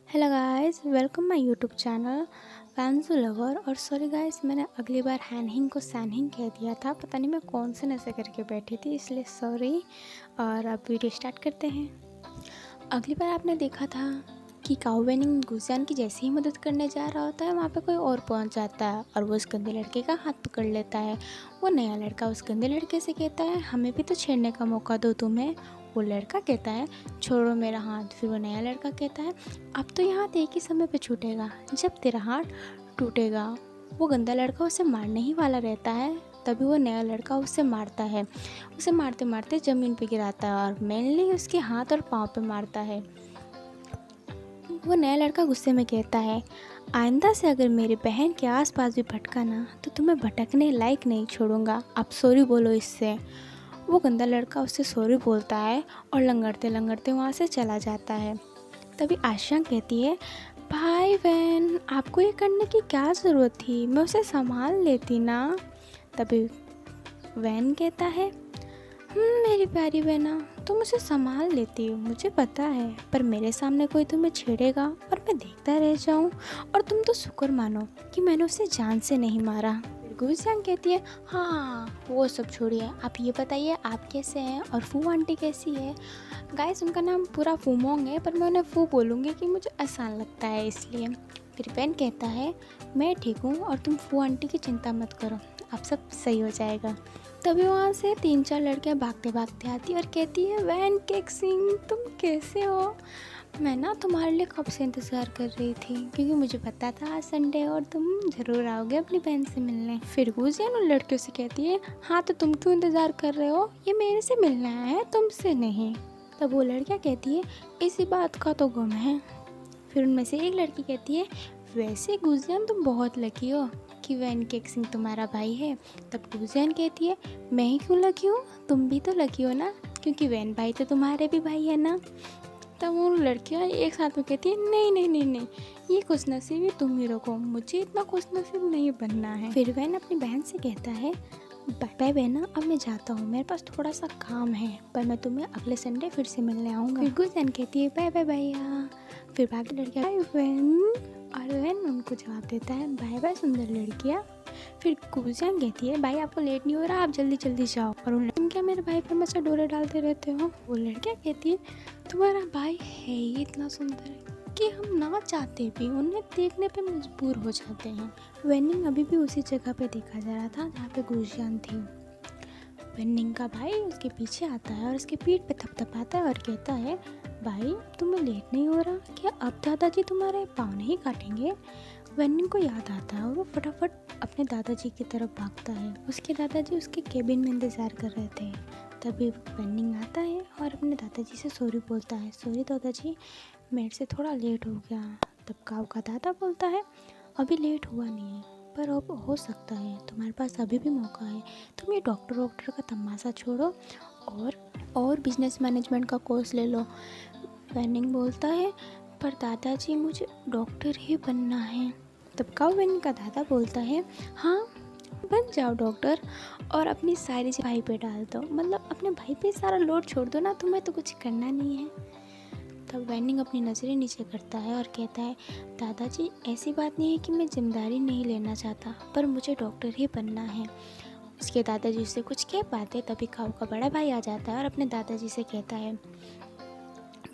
Hello guys, welcome my YouTube channel फैंसू lover. और sorry guys, मैंने अगली बार हैनहिंग को सैनहिंग कह दिया था। पता नहीं मैं कौन से नशे करके बैठी थी, इसलिए सॉरी। और अब वीडियो स्टार्ट करते हैं। अगली बार आपने देखा था कि काऊ वेनिंग गुजियान की जैसे ही मदद करने जा रहा होता है, वहाँ पे कोई और पहुँच जाता है और वो उस गंदे लड़के का हाथ पकड़ लेता है। वो नया लड़का उस गंदे लड़के से कहता है, हमें भी तो छेड़ने का मौका दो तुम्हें। वो लड़का कहता है, छोड़ो मेरा हाथ। फिर वो नया लड़का कहता है, अब तो यहाँ एक ही समय पे छूटेगा, जब तेरा हाथ टूटेगा। वो गंदा लड़का उसे मारने ही वाला रहता है, तभी वो नया लड़का उसे मारता है। उसे मारते मारते ज़मीन पे गिराता है और मेनली उसके हाथ और पाँव पे मारता है। वो नया लड़का गुस्से में कहता है, आइंदा से अगर मेरी बहन के आसपास भी भटका ना, तो तुम्हें भटकने लायक नहीं छोड़ूंगा। आप सॉरी बोलो इससे। वो गंदा लड़का उससे सॉरी बोलता है और लंगड़ते लंगड़ते वहाँ से चला जाता है। तभी आशा कहती है, भाई बहन, आपको ये करने की क्या ज़रूरत थी, मैं उसे संभाल लेती ना। तभी वैन कहता है, मेरी प्यारी बहना, तुम उसे संभाल लेती हो, मुझे पता है, पर मेरे सामने कोई तुम्हें छेड़ेगा और मैं देखता रह जाऊं। और तुम तो शुक्र मानो कि मैंने उसे जान से नहीं मारा। गुजियान कहती है, हाँ वो सब छोड़िए, आप ये बताइए आप कैसे हैं और फू आंटी कैसी है। गाइस, उनका नाम पूरा फूमोंग है, पर मैं उन्हें फू बोलूँगी कि मुझे आसान लगता है इसलिए। फिर पेन कहता है, मैं ठीक हूँ और तुम फू आंटी की चिंता मत करो, अब सब सही हो जाएगा। तभी वहाँ से 3-4 लड़कियाँ भागते भागते आती और कहती है, वैन केक सिंह, तुम कैसे हो? मैं ना तुम्हारे लिए कब से इंतज़ार कर रही थी, क्योंकि मुझे पता था आज संडे है और तुम ज़रूर आओगे अपनी बहन से मिलने। फिर गुजियान उन लड़कियों से कहती है, हाँ तो तुम क्यों इंतज़ार कर रहे हो, ये मेरे से मिलना है, तुमसे नहीं। तब वो लड़कियाँ कहती है, इसी बात का तो गम है। फिर उनमें से एक लड़की कहती है, वैसे गुजियान तुम बहुत लकी हो कि वैन केक सिंह तुम्हारा भाई है। तब गुजियान कहती है, मैं ही क्यों लकी हूँ, तुम भी तो लकी हो ना, क्योंकि वैन भाई तो तुम्हारे भी भाई है ना। तब वो लड़कियाँ एक साथ में कहती है, नहीं नहीं नहीं नहीं, ये खुश नसीबी तुम ही रखो, मुझे इतना खुश नसीब नहीं बनना है। फिर वैन अपनी बहन से कहता है, बाय बाय बहना, अब मैं जाता हूँ, मेरे पास थोड़ा सा काम है, पर मैं तुम्हें अगले संडे फिर से मिलने आऊँगा। फिर गुजियान कहती है, बाय बाय भैया। फिर बाकी लड़कियाँ, बाय वैन। और वैन उनको जवाब देता है, बाय बाय सुंदर लड़कियाँ। फिर गुजियान कहती है, भाई आपको लेट नहीं हो रहा, आप जल्दी जल्दी जाओ। और उन तुम क्या मेरे भाई पर हमेशा डोरे डालते रहते हो। वो लड़कियाँ कहती है, तुम्हारा भाई है ही इतना सुंदर कि हम ना चाहते भी उन्हें देखने पे मजबूर हो जाते हैं। वेनिंग अभी भी उसी जगह पे देखा जा रहा था जहाँ पे गुजियान थी। वेनिंग का भाई उसके पीछे आता है और उसके पीठ पे थपथपाता है और कहता है, भाई तुम्हें लेट नहीं हो रहा क्या, अब दादाजी तुम्हारे पाँव नहीं काटेंगे। वेनिंग को याद आता है और वो फटाफट अपने दादाजी की तरफ भागता है। उसके दादाजी उसके केबिन में इंतज़ार कर रहे थे। तभी वेनिंग आता है और अपने दादाजी से सॉरी बोलता है, सॉरी दादाजी, मेरे से थोड़ा लेट हो गया। तब काऊ का दादा बोलता है, अभी लेट हुआ नहीं है, पर अब हो सकता है, तुम्हारे पास अभी भी मौका है, तुम ये डॉक्टर का तमाशा छोड़ो और बिजनेस मैनेजमेंट का कोर्स ले लो। वेनिंग बोलता है, पर दादाजी मुझे डॉक्टर ही बनना है। तब काऊ वेनिंग का दादा बोलता है, हाँ बन जाओ डॉक्टर और अपनी सारी भाई पे डाल दो, मतलब अपने भाई पे सारा लोड छोड़ दो ना, तुम्हें तो कुछ करना नहीं है। तब वेनिंग अपनी नज़रें नीचे करता है और कहता है, दादाजी ऐसी बात नहीं है कि मैं जिम्मेदारी नहीं लेना चाहता, पर मुझे डॉक्टर ही बनना है। उसके दादाजी उससे कुछ कह पाते, तभी काऊ का बड़ा भाई आ जाता है और अपने दादाजी से कहता है,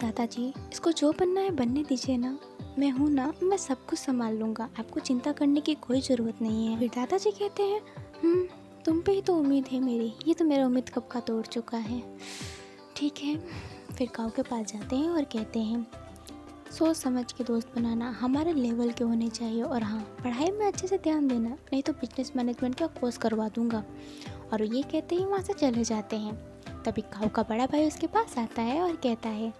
दादाजी इसको जो बनना है बनने दीजिए ना, मैं हूँ ना, मैं सब कुछ संभाल लूँगा, आपको चिंता करने की कोई ज़रूरत नहीं है। फिर दादाजी कहते हैं, तुम पे ही तो उम्मीद है मेरी, ये तो मेरा उम्मीद कब का तोड़ चुका है। ठीक है। फिर काऊ के पास जाते हैं और कहते हैं, सोच समझ के दोस्त बनाना हमारे लेवल के होने चाहिए, और हाँ पढ़ाई में अच्छे से ध्यान देना, नहीं तो बिजनेस मैनेजमेंट का कोर्स करवा दूंगा। और ये कहते ही वहाँ से चले जाते हैं। तभी काऊ का बड़ा भाई उसके पास आता है और कहता है,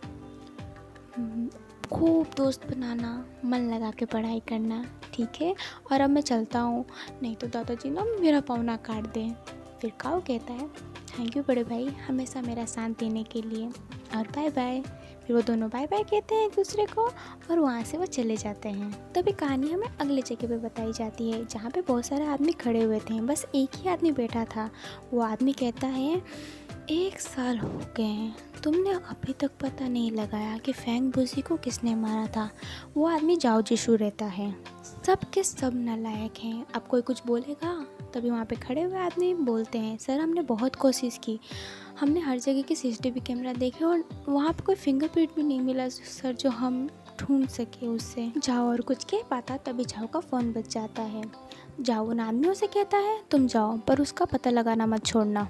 खूब दोस्त बनाना, मन लगा के पढ़ाई करना, ठीक है, और अब मैं चलता हूँ, नहीं तो दादाजी ना मेरा पाँव ना काट दें। फिर काऊ कहता है, थैंक यू बड़े भाई, हमेशा मेरा साथ देने के लिए, और बाय बाय। फिर वो दोनों बाय बाय कहते हैं एक दूसरे को और वहाँ से वो चले जाते हैं। तभी कहानी हमें अगले जगह पे बताई जाती है जहाँ पे बहुत सारे आदमी खड़े हुए थे, बस एक ही आदमी बैठा था। वो आदमी कहता है, 1 साल हो गए हैं, तुमने अभी तक पता नहीं लगाया कि फेंग बुजी को किसने मारा था। वो आदमी जाओ जिशु रहता है। सब के सब नालायक हैं। अब कोई कुछ बोलेगा तभी वहाँ पे खड़े हुए आदमी बोलते हैं, सर हमने बहुत कोशिश की, हमने हर जगह के सीसीटीवी कैमरा देखे और वहाँ पे कोई फिंगरप्रिंट भी नहीं मिला सर जो हम ढूंढ सके उससे। जाओ और कुछ कह पाता तभी जाओ का फ़ोन बज जाता है। जाओ उन आदमियों से कहता है तुम जाओ पर उसका पता लगाना मत छोड़ना।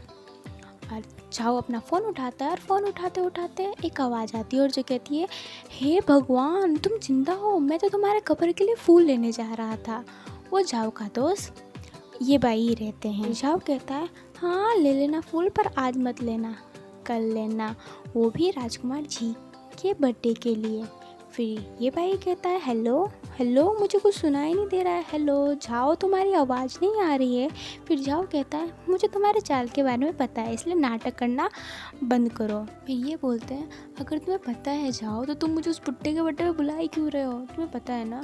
और जाओ अपना फ़ोन उठाता है और फ़ोन उठाते उठाते एक आवाज़ आती है और जो कहती है, हे भगवान तुम जिंदा हो, मैं तो तुम्हारे कब्र के लिए फूल लेने जा रहा था। वो जाओ का दोस्त ये भाई ही रहते हैं। जाओ कहता है हाँ ले लेना फूल पर आज मत लेना, कल लेना, वो भी राजकुमार जी के बर्थडे के लिए। फिर ये भाई कहता है हेलो हेलो, मुझे कुछ सुनाई नहीं दे रहा है, हेलो जाओ तुम्हारी आवाज़ नहीं आ रही है। फिर जाओ कहता है मुझे तुम्हारे चाल के बारे में पता है इसलिए नाटक करना बंद करो। फिर ये बोलते हैं अगर तुम्हें पता है जाओ तो तुम मुझे उस बुट्टे के बर्थडे में बुला ही क्यों रहे हो, तुम्हें पता है ना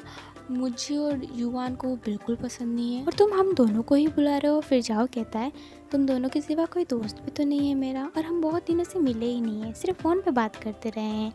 मुझे और युवान को बिल्कुल पसंद नहीं है और तुम हम दोनों को ही बुला रहे हो। फिर जाओ कहता है तुम दोनों के सिवा कोई दोस्त भी तो नहीं है मेरा और हम बहुत दिनों से मिले ही नहीं है, सिर्फ फ़ोन पे बात करते रहे हैं,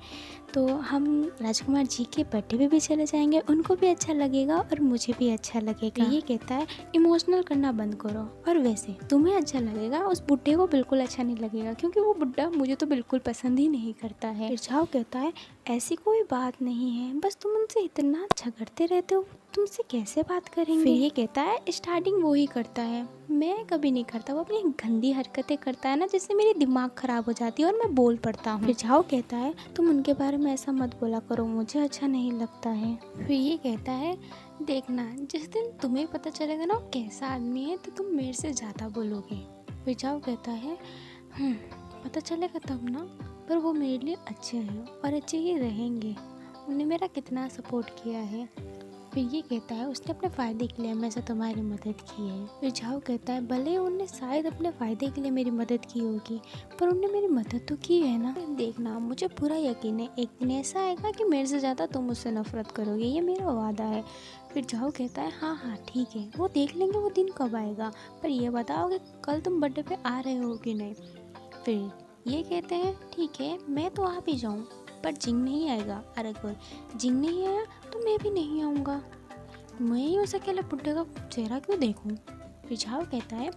तो हम राजकुमार जी के बर्थडे पे भी चले जाएंगे, उनको भी अच्छा लगेगा और मुझे भी अच्छा लगेगा। ये कहता है इमोशनल करना बंद करो और वैसे तुम्हें अच्छा लगेगा उस बुड्ढे को बिल्कुल अच्छा नहीं लगेगा क्योंकि वो बुड्ढा मुझे तो बिल्कुल पसंद ही नहीं करता है। फिर जाओ कहता है ऐसी कोई बात नहीं है, बस तुम उनसे इतना झगड़ते रहते हो, तुमसे कैसे बात करेंगे। फिर ये कहता है स्टार्टिंग वो ही करता है, मैं कभी नहीं करता, वो अपनी गंदी हरकतें करता है ना जिससे मेरी दिमाग खराब हो जाती है और मैं बोल पड़ता हूँ। फिर जाओ कहता है तुम उनके बारे में ऐसा मत बोला करो, मुझे अच्छा नहीं लगता है। फिर ये कहता है देखना जिस दिन तुम्हें पता चलेगा ना वो कैसा आदमी है तो तुम मेरे से ज़्यादा बोलोगे। फिर जाओ कहता है पता चलेगा तब ना, पर वो मेरे लिए अच्छे हैं और अच्छे ही रहेंगे, उन्हें मेरा कितना सपोर्ट किया है। फिर ये कहता है उसने अपने फ़ायदे के लिए हमेशा तुम्हारी मदद की है। फिर जाओ कहता है भले उनने शायद अपने फ़ायदे के लिए मेरी मदद की होगी पर उनने मेरी मदद तो की है ना। देखना मुझे पूरा यकीन है एक दिन ऐसा आएगा कि मेरे से ज़्यादा तुम मुझसे नफरत करोगे, ये मेरा वादा है। फिर जाओ कहता है हाँ हाँ ठीक है वो देख लेंगे वो दिन कब आएगा, पर ये बताओ कि कल तुम बर्थडे पे आ रहे हो कि नहीं। फिर ये कहते हैं ठीक है मैं तो आ भी जाऊँ पर जिंग नहीं आएगा। अरे कोई जिंग नहीं आया तो मैं भी नहीं आऊँगा, मैं ही उस अकेले बुड्ढे का चेहरा क्यों देखूं। फिर जाओ कहता है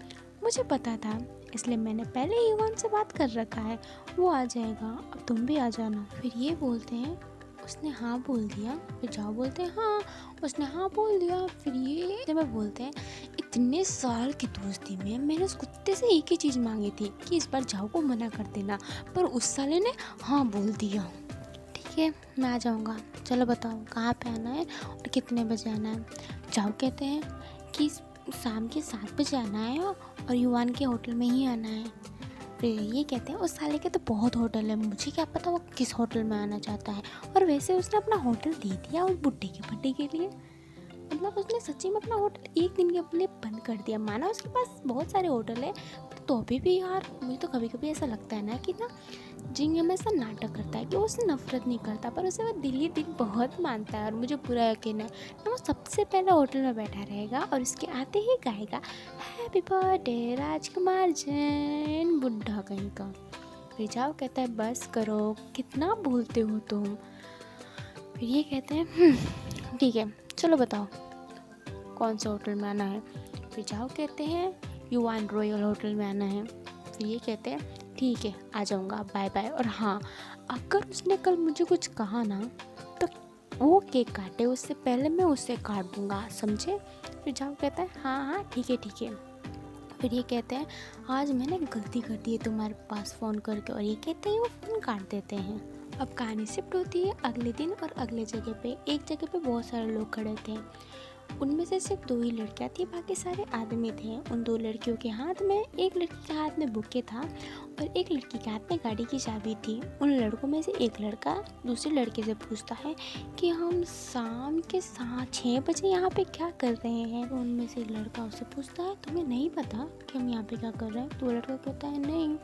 मुझे पता था इसलिए मैंने पहले ही युवान से बात कर रखा है, वो आ जाएगा, अब तुम भी आ जाना। फिर ये बोलते हैं उसने हाँ बोल दिया। फिर जाओ बोलते हैं हाँ उसने हाँ बोल दिया। फिर ये जब बोलते हैं इतने साल की दोस्ती में मैंने उस कुत्ते से एक ही चीज़ मांगी थी कि इस बार जाओ को मना कर देना, पर उस साले ने हाँ बोल दिया। ठीक है मैं आ जाऊँगा, चलो बताओ कहाँ पे आना है और कितने बजे आना है। जाओ कहते हैं कि शाम के 7 बजे आना है और युवान के होटल में ही आना है। फिर ये कहते हैं उस साले के तो बहुत होटल है, मुझे क्या पता वो किस होटल में आना चाहता है, और वैसे उसने अपना होटल दे दिया उस बुड्ढे के बर्थडे के लिए। मतलब उसने सच्ची में अपना होटल एक दिन के लिए बंद कर दिया। माना उसके पास बहुत सारे होटल है तो भी यार मुझे तो कभी कभी ऐसा लगता है ना कि ना जिंग हमेशा नाटक करता है कि वो उससे नफरत नहीं करता पर उसे वो दिल ही दिल बहुत मानता है और मुझे पूरा यकीन है ना वो सबसे पहले होटल में बैठा रहेगा और उसके आते ही गाएगा हैप्पी बर्थडे राजकुमार जैन, बुढ़ा कहीं का। फिर जाओ कहता है बस करो कितना बोलते हो तुम। फिर ये कहते हैं ठीक है चलो बताओ कौन सा होटल में आना है। फिर जाओ कहते हैं युवान रॉयल होटल में आना है। फिर ये कहते हैं ठीक है आ जाऊँगा बाय बाय, और हाँ अगर उसने कल मुझे कुछ कहा ना तो वो केक काटे उससे पहले मैं उससे काट दूँगा समझे। फिर जाओ कहता है हाँ हाँ ठीक है ठीक है। फिर ये कहते हैं आज मैंने गलती कर दी है तुम्हारे पास फ़ोन करके, और ये कहते हैं वो फ़ोन काट देते हैं। अब कहानी शिफ्ट होती है अगले दिन और अगले जगह पे। एक जगह पे बहुत सारे लोग खड़े थे, उनमें से सिर्फ 2 ही लड़कियां थी, बाकी सारे आदमी थे। उन 2 लड़कियों के हाथ में, एक लड़की के हाथ में बुके था और एक लड़की के हाथ में गाड़ी की चाबी थी। उन लड़कों में से एक लड़का दूसरे लड़के से पूछता है कि हम शाम के 6 बजे यहाँ पे क्या कर रहे हैं। तो उनमें से एक लड़का उससे पूछता है तुम्हें नहीं पता कि हम यहाँ पे क्या कर रहे हैं। तो लड़का कहता है नहीं।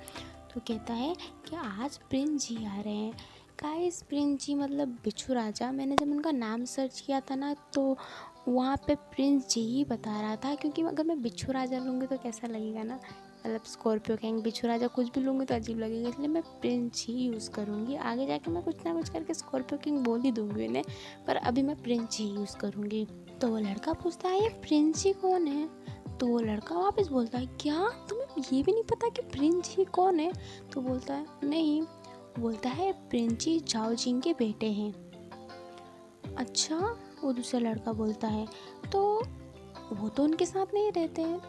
तो कहता है कि आज प्रिंस जी आ रहे हैं। गाइस प्रिंस जी मतलब बिच्छू राजा। मैंने जब उनका नाम सर्च किया था ना तो वहाँ पे प्रिंस जी ही बता रहा था, क्योंकि अगर मैं बिच्छू राजा लूँगी तो कैसा लगेगा ना, मतलब स्कॉर्पियो किंग, बिच्छू राजा कुछ भी लूँगी तो अजीब लगेगा, इसलिए मैं प्रिंस ही यूज़ करूँगी। आगे जाके मैं कुछ ना कुछ करके स्कॉर्पियो किंग बोल ही दूँगी उन्हें, पर अभी मैं प्रिंस ही यूज़ करूँगी। तो वो लड़का पूछता है ये प्रिंस ही कौन है? तो वो लड़का वापस बोलता है क्या तुम्हें ये भी नहीं पता कि प्रिंस ही कौन है? तो बोलता है नहीं। बोलता है प्रिंस ही झाओ जिंग के बेटे हैं। अच्छा, वो दूसरा लड़का बोलता है तो वो तो उनके साथ नहीं रहते हैं।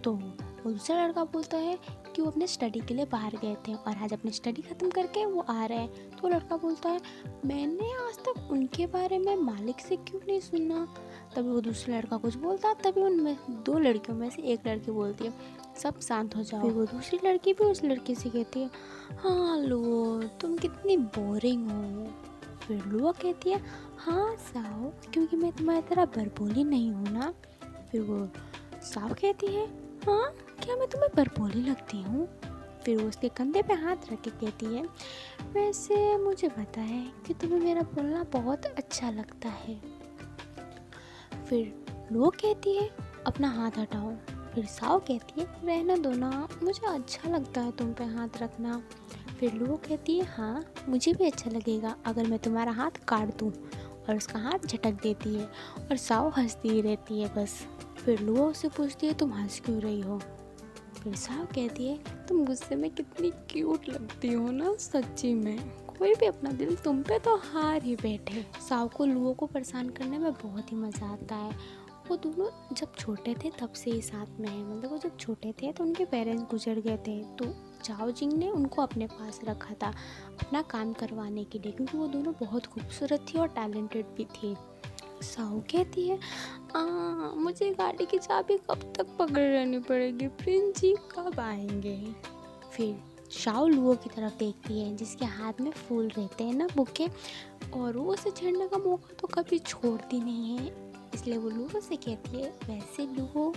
तो वो दूसरा लड़का बोलता है कि वो अपने स्टडी के लिए बाहर गए थे और आज अपनी स्टडी ख़त्म करके वो आ रहे हैं। तो लड़का बोलता है मैंने आज तक उनके बारे में मालिक से क्यों नहीं सुना। तभी वो दूसरा लड़का कुछ बोलता है, तभी उनमें दो लड़कियों में से एक लड़की बोलती है सब शांत हो जाओ। फिर वो दूसरी लड़की भी उस लड़की से कहती है हाँ लुओ तुम कितनी बोरिंग हो। फिर लुओ कहती है हाँ साओ, क्योंकि मैं तुम्हारी तरह बरबोली नहीं हूँ ना। फिर वो साओ कहती है हाँ क्या मैं तुम्हें बरबोली लगती हूँ। फिर वो उसके कंधे पे हाथ रख के कहती है वैसे मुझे पता है कि तुम्हें मेरा बोलना बहुत अच्छा लगता है। फिर लुओ कहती है अपना हाथ हटाओ। फिर साओ कहती है रहना दो ना, मुझे अच्छा लगता है तुम पे हाथ रखना। फिर लुओ कहती है हाँ मुझे भी अच्छा लगेगा अगर मैं तुम्हारा हाथ काट दूँ, और उसका हाथ झटक देती है और साओ हंसती ही रहती है बस। फिर लुओ उससे पूछती है तुम हंस क्यों रही हो। फिर साओ कहती है तुम गुस्से में कितनी क्यूट लगती हो ना, सच्ची में कोई भी अपना दिल तुम पे तो हार ही बैठे। साओ को लुओ को परेशान करने में बहुत ही मज़ा आता है। वो दोनों जब छोटे थे तब से ही साथ में है, मतलब वो जब छोटे थे तो उनके पेरेंट्स गुजर गए थे, तो झाओ जिंग ने उनको अपने पास रखा था अपना काम करवाने के लिए, क्योंकि वो दोनों बहुत खूबसूरत थी और टैलेंटेड भी थी। साओ कहती है मुझे गाड़ी की चाबी कब तक पकड़े रहनी पड़ेगी, प्रिंस जी कब आएंगे। फिर शाओ लुओ की तरफ देखती है जिसके हाथ में फूल रहते हैं ना बुके, और वो उसे छेड़ने का मौका तो कभी छोड़ती नहीं है, इसलिए वो लुओ से कहती है वैसे लुओ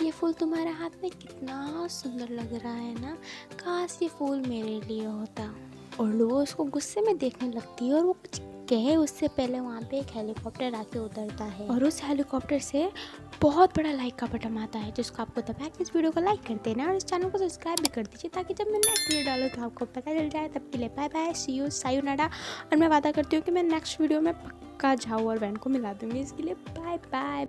ये फूल तुम्हारे हाथ में कितना सुंदर लग रहा है ना, काश ये फूल मेरे लिए होता। और लुओ उसको गुस्से में देखने लगती है और वो कुछ कहे उससे पहले वहाँ पे एक हेलीकॉप्टर आके उतरता है और उस हेलीकॉप्टर से बहुत बड़ा लाइक का बटन आता है, जिसको आपको दबा के इस वीडियो को लाइक कर देना और इस चैनल को सब्सक्राइब भी कर दीजिए ताकि जब मैं नेक्स्ट वीडियो डालूँ तो आपको पता चल जाए। तब के लिए बाय बाय, सी यू, सायोनारा। और मैं वादा करती हूँ कि मैं नेक्स्ट वीडियो में पक्का झाओ और वैन को मिला दूँगी, इसके लिए बाय बाय।